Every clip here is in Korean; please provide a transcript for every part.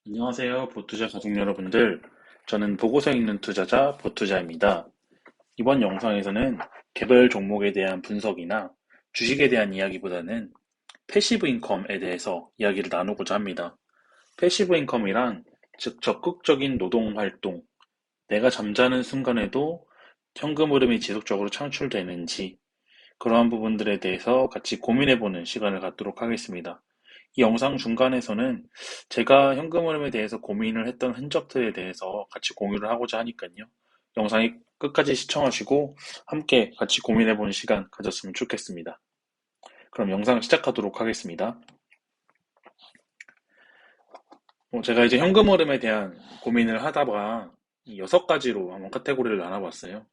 안녕하세요, 보투자 가족 여러분들. 저는 보고서 읽는 투자자 보투자입니다. 이번 영상에서는 개별 종목에 대한 분석이나 주식에 대한 이야기보다는 패시브 인컴에 대해서 이야기를 나누고자 합니다. 패시브 인컴이란 즉 적극적인 노동 활동, 내가 잠자는 순간에도 현금 흐름이 지속적으로 창출되는지 그러한 부분들에 대해서 같이 고민해보는 시간을 갖도록 하겠습니다. 이 영상 중간에서는 제가 현금 흐름에 대해서 고민을 했던 흔적들에 대해서 같이 공유를 하고자 하니까요. 영상이 끝까지 시청하시고 함께 같이 고민해보는 시간 가졌으면 좋겠습니다. 그럼 영상 시작하도록 하겠습니다. 제가 이제 현금 흐름에 대한 고민을 하다가 이 6가지로 한번 카테고리를 나눠봤어요.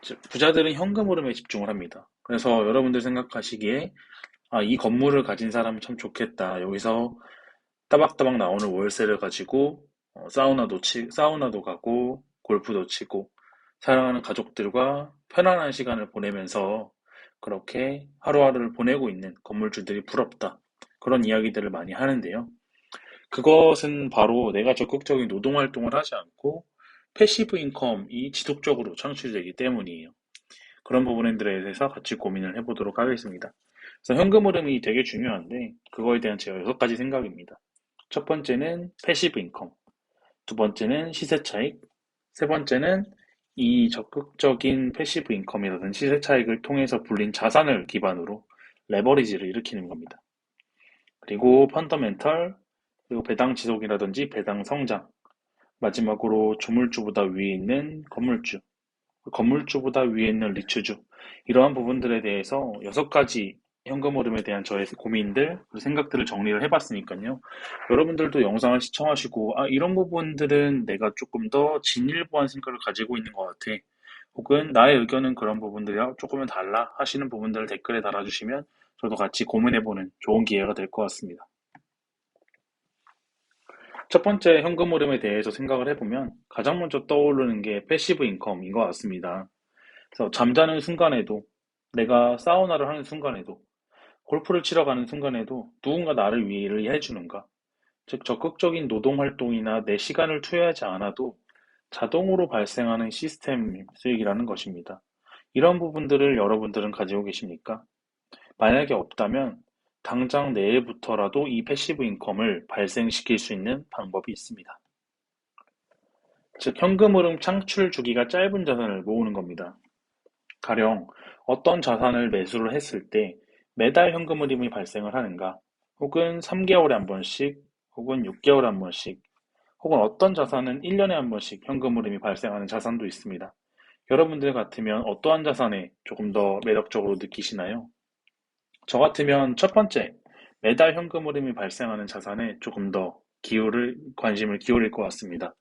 즉, 부자들은 현금 흐름에 집중을 합니다. 그래서 여러분들 생각하시기에 이 건물을 가진 사람은 참 좋겠다. 여기서 따박따박 나오는 월세를 가지고 사우나도 가고 골프도 치고 사랑하는 가족들과 편안한 시간을 보내면서 그렇게 하루하루를 보내고 있는 건물주들이 부럽다. 그런 이야기들을 많이 하는데요. 그것은 바로 내가 적극적인 노동 활동을 하지 않고 패시브 인컴이 지속적으로 창출되기 때문이에요. 그런 부분들에 대해서 같이 고민을 해보도록 하겠습니다. 그래서 현금 흐름이 되게 중요한데 그거에 대한 제가 6가지 생각입니다. 첫 번째는 패시브 인컴, 두 번째는 시세 차익, 세 번째는 이 적극적인 패시브 인컴이라든지 시세 차익을 통해서 불린 자산을 기반으로 레버리지를 일으키는 겁니다. 그리고 펀더멘털, 그리고 배당 지속이라든지 배당 성장, 마지막으로 조물주보다 위에 있는 건물주, 건물주보다 위에 있는 리츠주, 이러한 부분들에 대해서 6가지 현금 흐름에 대한 저의 고민들, 생각들을 정리를 해봤으니까요. 여러분들도 영상을 시청하시고, 이런 부분들은 내가 조금 더 진일보한 생각을 가지고 있는 것 같아. 혹은 나의 의견은 그런 부분들이랑 조금은 달라 하시는 부분들을 댓글에 달아주시면 저도 같이 고민해보는 좋은 기회가 될 것 같습니다. 첫 번째 현금 흐름에 대해서 생각을 해보면 가장 먼저 떠오르는 게 패시브 인컴인 것 같습니다. 그래서 잠자는 순간에도, 내가 사우나를 하는 순간에도, 골프를 치러 가는 순간에도 누군가 나를 위해 일을 해주는가? 즉, 적극적인 노동 활동이나 내 시간을 투여하지 않아도 자동으로 발생하는 시스템 수익이라는 것입니다. 이런 부분들을 여러분들은 가지고 계십니까? 만약에 없다면 당장 내일부터라도 이 패시브 인컴을 발생시킬 수 있는 방법이 있습니다. 즉, 현금 흐름 창출 주기가 짧은 자산을 모으는 겁니다. 가령 어떤 자산을 매수를 했을 때 매달 현금 흐름이 발생을 하는가, 혹은 3개월에 한 번씩, 혹은 6개월에 한 번씩, 혹은 어떤 자산은 1년에 한 번씩 현금 흐름이 발생하는 자산도 있습니다. 여러분들 같으면 어떠한 자산에 조금 더 매력적으로 느끼시나요? 저 같으면 첫 번째, 매달 현금 흐름이 발생하는 자산에 조금 더 관심을 기울일 것 같습니다.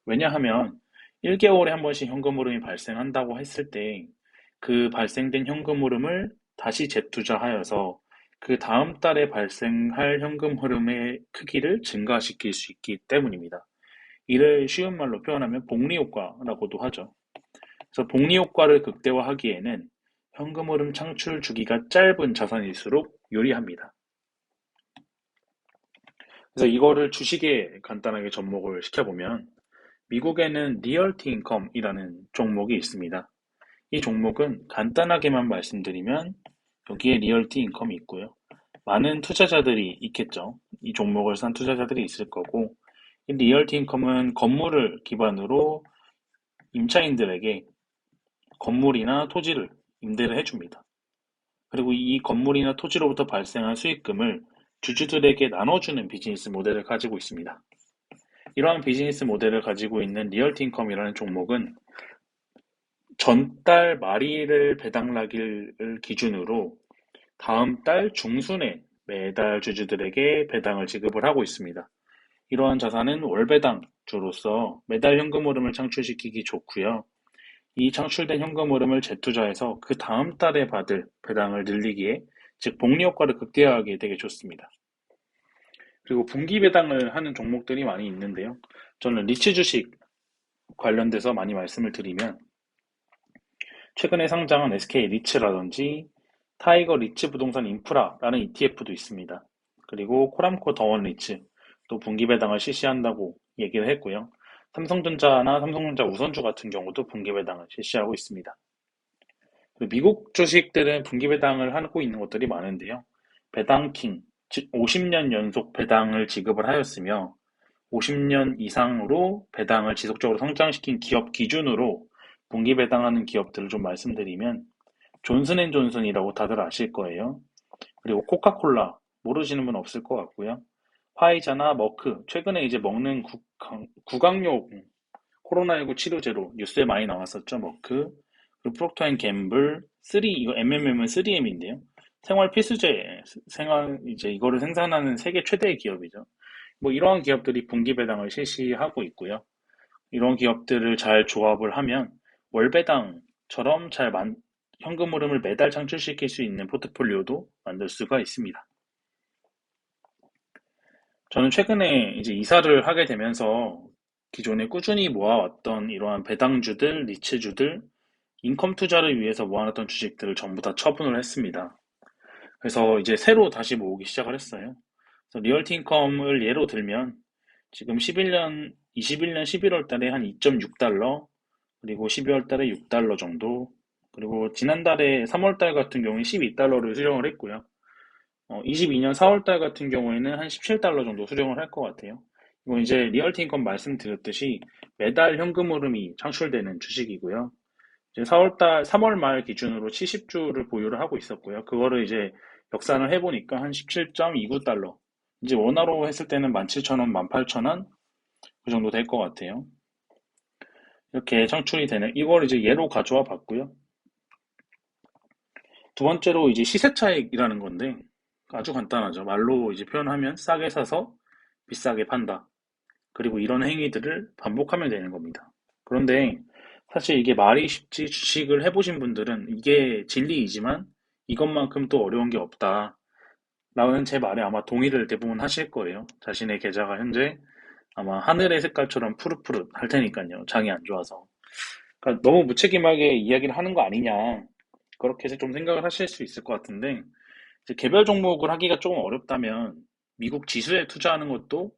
왜냐하면 1개월에 한 번씩 현금 흐름이 발생한다고 했을 때 그 발생된 현금 흐름을 다시 재투자하여서 그 다음 달에 발생할 현금 흐름의 크기를 증가시킬 수 있기 때문입니다. 이를 쉬운 말로 표현하면 복리 효과라고도 하죠. 그래서 복리 효과를 극대화하기에는 현금 흐름 창출 주기가 짧은 자산일수록 유리합니다. 그래서 이거를 주식에 간단하게 접목을 시켜보면 미국에는 리얼티 인컴이라는 종목이 있습니다. 이 종목은 간단하게만 말씀드리면 여기에 리얼티 인컴이 있고요. 많은 투자자들이 있겠죠. 이 종목을 산 투자자들이 있을 거고, 이 리얼티 인컴은 건물을 기반으로 임차인들에게 건물이나 토지를 임대를 해줍니다. 그리고 이 건물이나 토지로부터 발생한 수익금을 주주들에게 나눠주는 비즈니스 모델을 가지고 있습니다. 이러한 비즈니스 모델을 가지고 있는 리얼티 인컴이라는 종목은 전달 말일을 배당락을 기준으로 다음 달 중순에 매달 주주들에게 배당을 지급을 하고 있습니다. 이러한 자산은 월배당주로서 매달 현금 흐름을 창출시키기 좋고요. 이 창출된 현금 흐름을 재투자해서 그 다음 달에 받을 배당을 늘리기에, 즉 복리 효과를 극대화하기에 되게 좋습니다. 그리고 분기 배당을 하는 종목들이 많이 있는데요. 저는 리츠 주식 관련돼서 많이 말씀을 드리면 최근에 상장한 SK 리츠라든지 타이거 리츠 부동산 인프라라는 ETF도 있습니다. 그리고 코람코 더원 리츠, 또 분기 배당을 실시한다고 얘기를 했고요. 삼성전자나 삼성전자 우선주 같은 경우도 분기 배당을 실시하고 있습니다. 미국 주식들은 분기 배당을 하고 있는 것들이 많은데요. 배당킹, 즉 50년 연속 배당을 지급을 하였으며 50년 이상으로 배당을 지속적으로 성장시킨 기업 기준으로 분기 배당하는 기업들을 좀 말씀드리면 존슨앤존슨이라고 다들 아실 거예요. 그리고 코카콜라 모르시는 분 없을 것 같고요. 화이자나 머크 최근에 이제 먹는 구강용 코로나19 치료제로 뉴스에 많이 나왔었죠. 머크 그리고 프록터앤갬블 3 이거 MMM은 3M인데요. 생활 필수제 생활 이제 이거를 생산하는 세계 최대의 기업이죠. 뭐 이러한 기업들이 분기 배당을 실시하고 있고요. 이런 기업들을 잘 조합을 하면 월배당처럼 현금 흐름을 매달 창출시킬 수 있는 포트폴리오도 만들 수가 있습니다. 저는 최근에 이제 이사를 하게 되면서 기존에 꾸준히 모아왔던 이러한 배당주들, 리츠주들, 인컴 투자를 위해서 모아놨던 주식들을 전부 다 처분을 했습니다. 그래서 이제 새로 다시 모으기 시작을 했어요. 그래서 리얼티 인컴을 예로 들면 지금 21년 11월 달에 한 2.6달러, 그리고 12월 달에 6달러 정도, 그리고 지난달에 3월 달 같은 경우에 12달러를 수령을 했고요. 22년 4월 달 같은 경우에는 한 17달러 정도 수령을 할 것 같아요. 이건 이제 리얼티 인컴 말씀드렸듯이 매달 현금 흐름이 창출되는 주식이고요. 이제 3월 말 기준으로 70주를 보유를 하고 있었고요. 그거를 이제 역산을 해보니까 한 17.29달러. 이제 원화로 했을 때는 17,000원, 18,000원 그 정도 될 것 같아요. 이렇게 창출이 되는, 이걸 이제 예로 가져와 봤고요. 두 번째로 이제 시세 차익이라는 건데, 아주 간단하죠. 말로 이제 표현하면 싸게 사서 비싸게 판다. 그리고 이런 행위들을 반복하면 되는 겁니다. 그런데 사실 이게 말이 쉽지 주식을 해보신 분들은 이게 진리이지만 이것만큼 또 어려운 게 없다. 라는 제 말에 아마 동의를 대부분 하실 거예요. 자신의 계좌가 현재 아마 하늘의 색깔처럼 푸릇푸릇 할 테니까요. 장이 안 좋아서. 그러니까 너무 무책임하게 이야기를 하는 거 아니냐. 그렇게 해서 좀 생각을 하실 수 있을 것 같은데, 이제 개별 종목을 하기가 조금 어렵다면 미국 지수에 투자하는 것도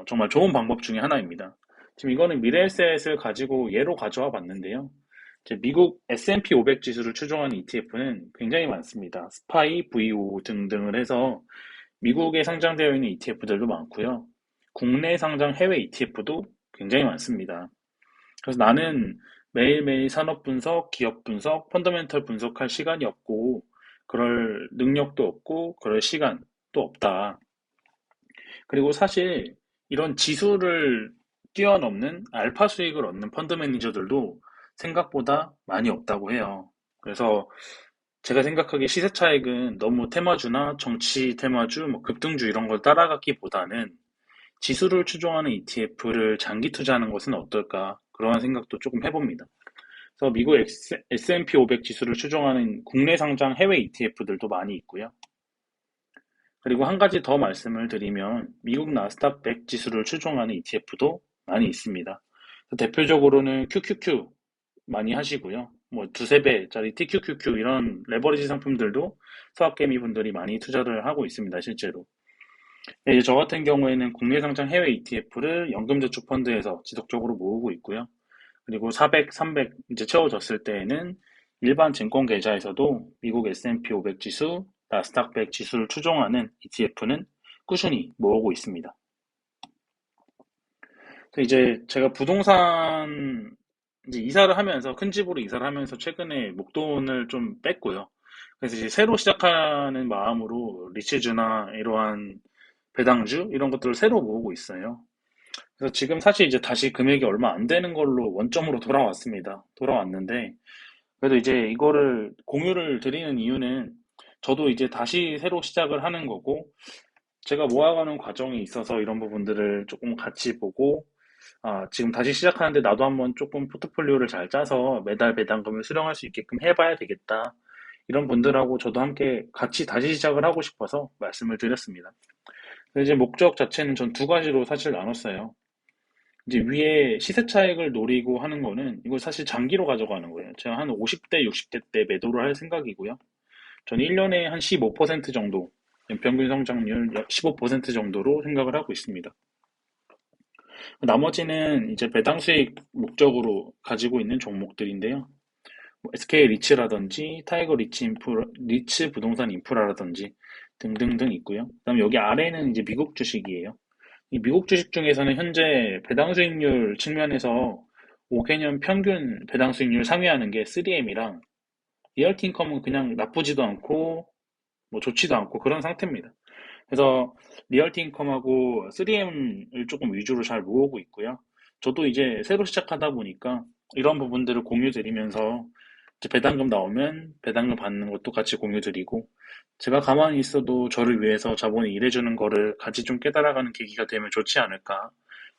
정말 좋은 방법 중에 하나입니다. 지금 이거는 미래에셋을 가지고 예로 가져와 봤는데요. 이제 미국 S&P 500 지수를 추종하는 ETF는 굉장히 많습니다. 스파이, VO 등등을 해서 미국에 상장되어 있는 ETF들도 많고요. 국내 상장 해외 ETF도 굉장히 많습니다. 그래서 나는 매일매일 산업 분석, 기업 분석, 펀더멘털 분석할 시간이 없고, 그럴 능력도 없고, 그럴 시간도 없다. 그리고 사실 이런 지수를 뛰어넘는 알파 수익을 얻는 펀드 매니저들도 생각보다 많이 없다고 해요. 그래서 제가 생각하기에 시세 차익은 너무 테마주나 정치 테마주, 뭐 급등주 이런 걸 따라가기보다는 지수를 추종하는 ETF를 장기 투자하는 것은 어떨까? 그런 생각도 조금 해봅니다. 그래서 미국 S&P 500 지수를 추종하는 국내 상장 해외 ETF들도 많이 있고요. 그리고 한 가지 더 말씀을 드리면 미국 나스닥 100 지수를 추종하는 ETF도 많이 있습니다. 대표적으로는 QQQ 많이 하시고요. 뭐 두세 배짜리 TQQQ 이런 레버리지 상품들도 서학개미 분들이 많이 투자를 하고 있습니다, 실제로. 네, 이제 저 같은 경우에는 국내 상장 해외 ETF를 연금저축 펀드에서 지속적으로 모으고 있고요. 그리고 400, 300 이제 채워졌을 때에는 일반 증권 계좌에서도 미국 S&P 500 지수, 나스닥 100 지수를 추종하는 ETF는 꾸준히 모으고 있습니다. 그래서 이제 제가 부동산 이제 이사를 하면서 큰 집으로 이사를 하면서 최근에 목돈을 좀 뺐고요. 그래서 이제 새로 시작하는 마음으로 리츠주나 이러한 배당주 이런 것들을 새로 모으고 있어요. 그래서 지금 사실 이제 다시 금액이 얼마 안 되는 걸로 원점으로 돌아왔습니다. 돌아왔는데 그래도 이제 이거를 공유를 드리는 이유는 저도 이제 다시 새로 시작을 하는 거고 제가 모아가는 과정에 있어서 이런 부분들을 조금 같이 보고 지금 다시 시작하는데 나도 한번 조금 포트폴리오를 잘 짜서 매달 배당금을 수령할 수 있게끔 해봐야 되겠다. 이런 분들하고 저도 함께 같이 다시 시작을 하고 싶어서 말씀을 드렸습니다. 근데 이제 목적 자체는 전 두 가지로 사실 나눴어요. 이제 위에 시세 차익을 노리고 하는 거는 이걸 사실 장기로 가져가는 거예요. 제가 한 50대, 60대 때 매도를 할 생각이고요. 저는 1년에 한 15% 정도 연평균 성장률 약 15% 정도로 생각을 하고 있습니다. 나머지는 이제 배당 수익 목적으로 가지고 있는 종목들인데요. 뭐 SK 리츠라든지 타이거 리츠 부동산 인프라라든지 등등등 있고요. 그다음에 여기 아래는 이제 미국 주식이에요. 이 미국 주식 중에서는 현재 배당 수익률 측면에서 5개년 평균 배당 수익률 상회하는 게 3M이랑 리얼티 인컴은 그냥 나쁘지도 않고 뭐 좋지도 않고 그런 상태입니다. 그래서 리얼티 인컴하고 3M을 조금 위주로 잘 모으고 있고요. 저도 이제 새로 시작하다 보니까 이런 부분들을 공유 드리면서 이제 배당금 나오면 배당금 받는 것도 같이 공유 드리고 제가 가만히 있어도 저를 위해서 자본이 일해주는 거를 같이 좀 깨달아가는 계기가 되면 좋지 않을까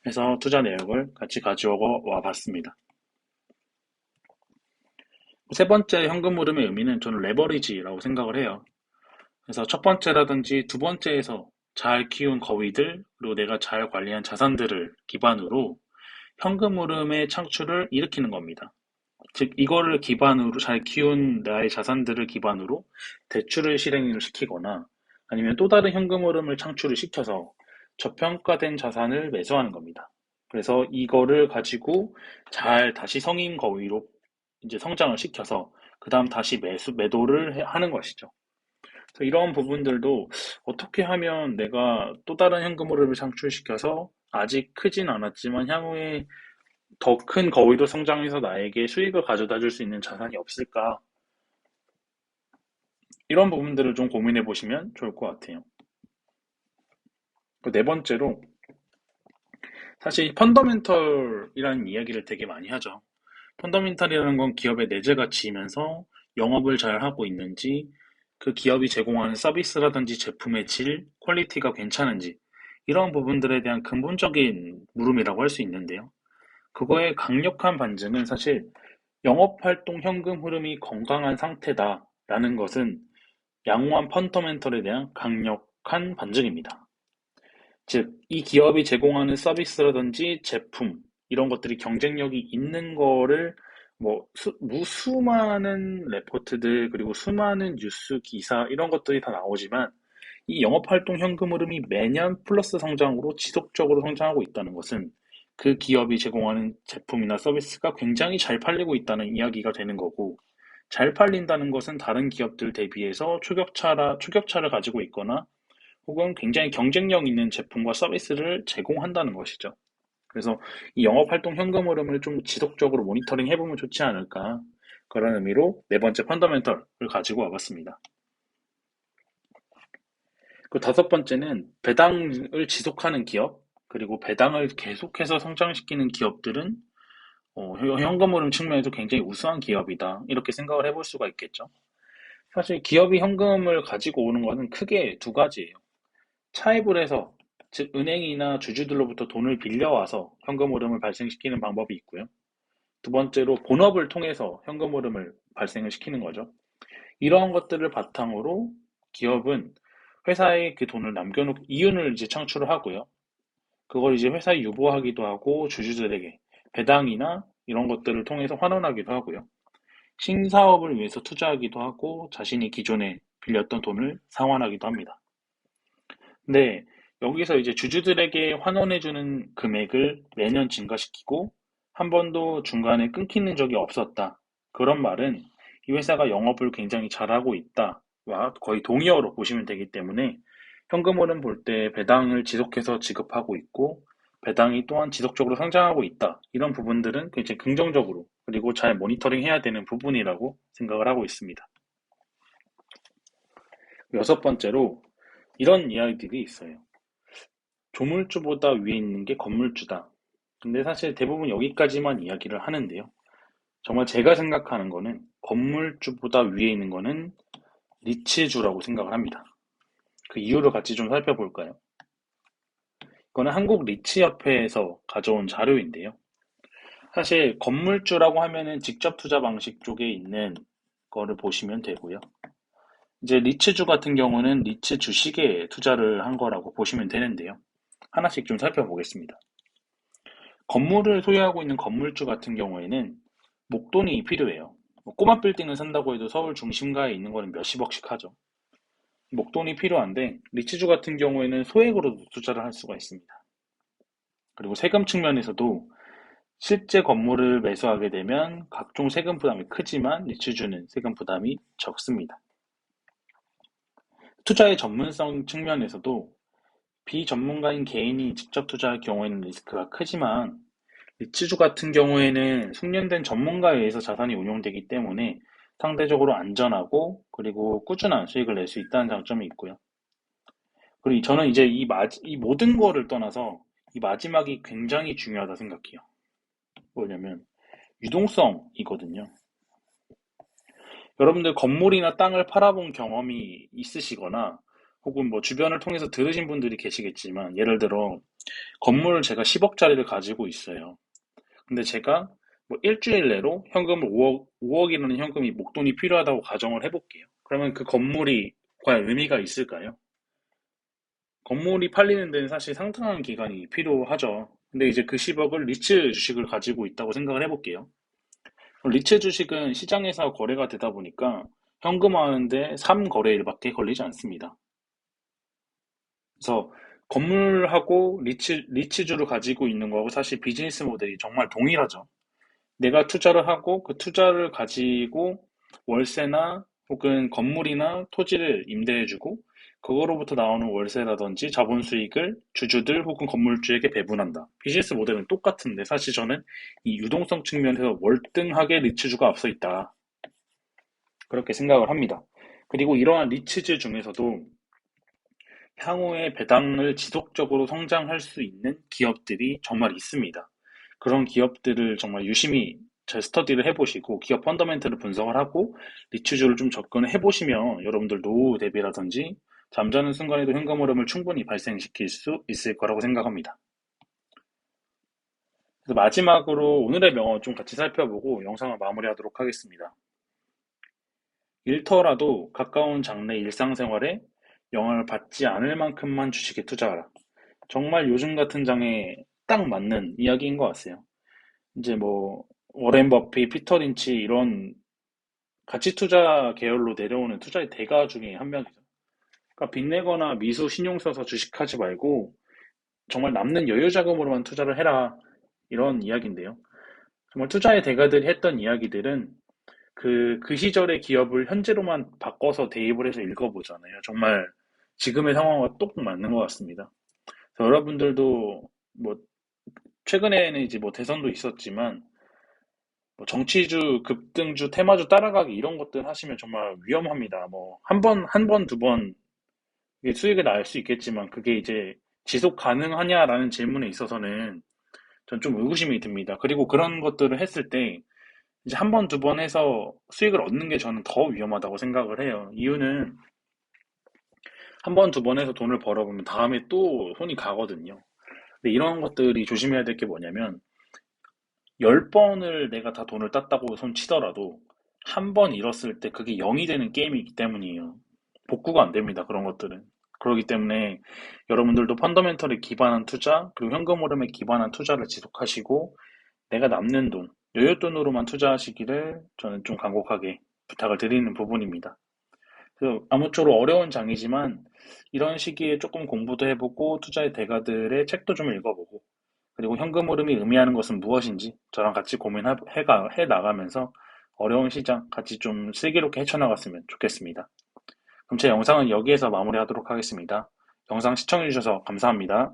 해서 투자 내역을 같이 가져와 봤습니다. 세 번째 현금 흐름의 의미는 저는 레버리지라고 생각을 해요. 그래서 첫 번째라든지 두 번째에서 잘 키운 거위들, 그리고 내가 잘 관리한 자산들을 기반으로 현금 흐름의 창출을 일으키는 겁니다. 즉, 이거를 기반으로 잘 키운 나의 자산들을 기반으로 대출을 실행을 시키거나 아니면 또 다른 현금 흐름을 창출을 시켜서 저평가된 자산을 매수하는 겁니다. 그래서 이거를 가지고 잘 다시 성인 거위로 이제 성장을 시켜서 그 다음 다시 매도를 하는 것이죠. 그래서 이런 부분들도 어떻게 하면 내가 또 다른 현금 흐름을 창출시켜서 아직 크진 않았지만 향후에 더 큰 거위로 성장해서 나에게 수익을 가져다 줄 수 있는 자산이 없을까? 이런 부분들을 좀 고민해 보시면 좋을 것 같아요. 네 번째로 사실 펀더멘털이라는 이야기를 되게 많이 하죠. 펀더멘털이라는 건 기업의 내재 가치이면서 영업을 잘 하고 있는지, 그 기업이 제공하는 서비스라든지 제품의 질, 퀄리티가 괜찮은지, 이런 부분들에 대한 근본적인 물음이라고 할 수 있는데요. 그거의 강력한 반증은 사실 영업활동 현금 흐름이 건강한 상태다라는 것은 양호한 펀더멘털에 대한 강력한 반증입니다. 즉, 이 기업이 제공하는 서비스라든지 제품, 이런 것들이 경쟁력이 있는 거를 뭐 무수많은 레포트들 그리고 수많은 뉴스 기사 이런 것들이 다 나오지만 이 영업활동 현금 흐름이 매년 플러스 성장으로 지속적으로 성장하고 있다는 것은 그 기업이 제공하는 제품이나 서비스가 굉장히 잘 팔리고 있다는 이야기가 되는 거고 잘 팔린다는 것은 다른 기업들 대비해서 추격차를 가지고 있거나 혹은 굉장히 경쟁력 있는 제품과 서비스를 제공한다는 것이죠. 그래서 이 영업활동 현금 흐름을 좀 지속적으로 모니터링 해보면 좋지 않을까. 그런 의미로 네 번째 펀더멘털을 가지고 와봤습니다. 그 다섯 번째는 배당을 지속하는 기업, 그리고 배당을 계속해서 성장시키는 기업들은 현금 흐름 측면에서 굉장히 우수한 기업이다. 이렇게 생각을 해볼 수가 있겠죠. 사실 기업이 현금을 가지고 오는 것은 크게 두 가지예요. 차입을 해서, 즉 은행이나 주주들로부터 돈을 빌려와서 현금 흐름을 발생시키는 방법이 있고요. 두 번째로 본업을 통해서 현금 흐름을 발생을 시키는 거죠. 이러한 것들을 바탕으로 기업은 회사에 그 돈을 남겨놓고 이윤을 이제 창출을 하고요. 그걸 이제 회사에 유보하기도 하고 주주들에게 배당이나 이런 것들을 통해서 환원하기도 하고요. 신사업을 위해서 투자하기도 하고 자신이 기존에 빌렸던 돈을 상환하기도 합니다. 근데 여기서 이제 주주들에게 환원해주는 금액을 매년 증가시키고 한 번도 중간에 끊기는 적이 없었다. 그런 말은 이 회사가 영업을 굉장히 잘하고 있다와 거의 동의어로 보시면 되기 때문에 현금흐름 볼 때 배당을 지속해서 지급하고 있고 배당이 또한 지속적으로 성장하고 있다. 이런 부분들은 굉장히 긍정적으로 그리고 잘 모니터링 해야 되는 부분이라고 생각을 하고 있습니다. 여섯 번째로 이런 이야기들이 있어요. 조물주보다 위에 있는 게 건물주다. 근데 사실 대부분 여기까지만 이야기를 하는데요. 정말 제가 생각하는 거는 건물주보다 위에 있는 거는 리츠주라고 생각을 합니다. 그 이유를 같이 좀 살펴볼까요? 이거는 한국 리츠협회에서 가져온 자료인데요. 사실 건물주라고 하면은 직접 투자 방식 쪽에 있는 거를 보시면 되고요. 이제 리츠주 같은 경우는 리츠 주식에 투자를 한 거라고 보시면 되는데요. 하나씩 좀 살펴보겠습니다. 건물을 소유하고 있는 건물주 같은 경우에는 목돈이 필요해요. 뭐 꼬마 빌딩을 산다고 해도 서울 중심가에 있는 거는 몇십억씩 하죠. 목돈이 필요한데 리츠주 같은 경우에는 소액으로도 투자를 할 수가 있습니다. 그리고 세금 측면에서도 실제 건물을 매수하게 되면 각종 세금 부담이 크지만 리츠주는 세금 부담이 적습니다. 투자의 전문성 측면에서도 비전문가인 개인이 직접 투자할 경우에는 리스크가 크지만 리츠주 같은 경우에는 숙련된 전문가에 의해서 자산이 운용되기 때문에 상대적으로 안전하고 그리고 꾸준한 수익을 낼 수 있다는 장점이 있고요. 그리고 저는 이제 이 모든 거를 떠나서 이 마지막이 굉장히 중요하다 생각해요. 뭐냐면 유동성이거든요. 여러분들 건물이나 땅을 팔아본 경험이 있으시거나 혹은 뭐 주변을 통해서 들으신 분들이 계시겠지만 예를 들어 건물을 제가 10억짜리를 가지고 있어요. 근데 제가 뭐 일주일 내로 현금을 5억이라는 현금이 목돈이 필요하다고 가정을 해볼게요. 그러면 그 건물이 과연 의미가 있을까요? 건물이 팔리는 데는 사실 상당한 기간이 필요하죠. 근데 이제 그 10억을 리츠 주식을 가지고 있다고 생각을 해볼게요. 리츠 주식은 시장에서 거래가 되다 보니까 현금화하는데 3거래일밖에 걸리지 않습니다. 그래서 건물하고 리츠주를 가지고 있는 거하고 사실 비즈니스 모델이 정말 동일하죠. 내가 투자를 하고 그 투자를 가지고 월세나 혹은 건물이나 토지를 임대해주고 그거로부터 나오는 월세라든지 자본 수익을 주주들 혹은 건물주에게 배분한다. 비즈니스 모델은 똑같은데 사실 저는 이 유동성 측면에서 월등하게 리츠주가 앞서 있다. 그렇게 생각을 합니다. 그리고 이러한 리츠주 중에서도 향후에 배당을 지속적으로 성장할 수 있는 기업들이 정말 있습니다. 그런 기업들을 정말 유심히 잘 스터디를 해보시고 기업 펀더멘트를 분석을 하고 리츠주를 좀 접근을 해보시면 여러분들 노후 대비라든지 잠자는 순간에도 현금 흐름을 충분히 발생시킬 수 있을 거라고 생각합니다. 그래서 마지막으로 오늘의 명언 좀 같이 살펴보고 영상을 마무리하도록 하겠습니다. 일터라도 가까운 장래 일상생활에 영향을 받지 않을 만큼만 주식에 투자하라. 정말 요즘 같은 장에 딱 맞는 이야기인 것 같아요. 이제 뭐 워렌 버핏, 피터 린치 이런 가치 투자 계열로 내려오는 투자의 대가 중에 한 명이죠. 그러니까 빚내거나 미수 신용 써서 주식하지 말고 정말 남는 여유 자금으로만 투자를 해라. 이런 이야기인데요. 정말 투자의 대가들이 했던 이야기들은 그 시절의 기업을 현재로만 바꿔서 대입을 해서 읽어보잖아요. 정말 지금의 상황과 똑 맞는 것 같습니다. 그래서 여러분들도 뭐 최근에는 이제 뭐 대선도 있었지만 뭐 정치주, 급등주, 테마주 따라가기 이런 것들 하시면 정말 위험합니다. 뭐 한 번, 두 번 수익을 날 수 있겠지만 그게 이제 지속 가능하냐라는 질문에 있어서는 전 좀 의구심이 듭니다. 그리고 그런 것들을 했을 때 이제 한 번, 두 번 해서 수익을 얻는 게 저는 더 위험하다고 생각을 해요. 이유는 한 번, 두 번 해서 돈을 벌어보면 다음에 또 손이 가거든요. 근데 이런 것들이 조심해야 될 게 뭐냐면 10번을 내가 다 돈을 땄다고 손 치더라도 한 번 잃었을 때 그게 0이 되는 게임이기 때문이에요. 복구가 안 됩니다. 그런 것들은. 그렇기 때문에 여러분들도 펀더멘털에 기반한 투자, 그리고 현금 흐름에 기반한 투자를 지속하시고 내가 남는 돈, 여윳돈으로만 투자하시기를 저는 좀 간곡하게 부탁을 드리는 부분입니다. 그래서 아무쪼록 어려운 장이지만 이런 시기에 조금 공부도 해보고 투자의 대가들의 책도 좀 읽어보고 그리고 현금 흐름이 의미하는 것은 무엇인지 저랑 같이 고민해 나가면서 어려운 시장 같이 좀 슬기롭게 헤쳐나갔으면 좋겠습니다. 그럼 제 영상은 여기에서 마무리하도록 하겠습니다. 영상 시청해주셔서 감사합니다.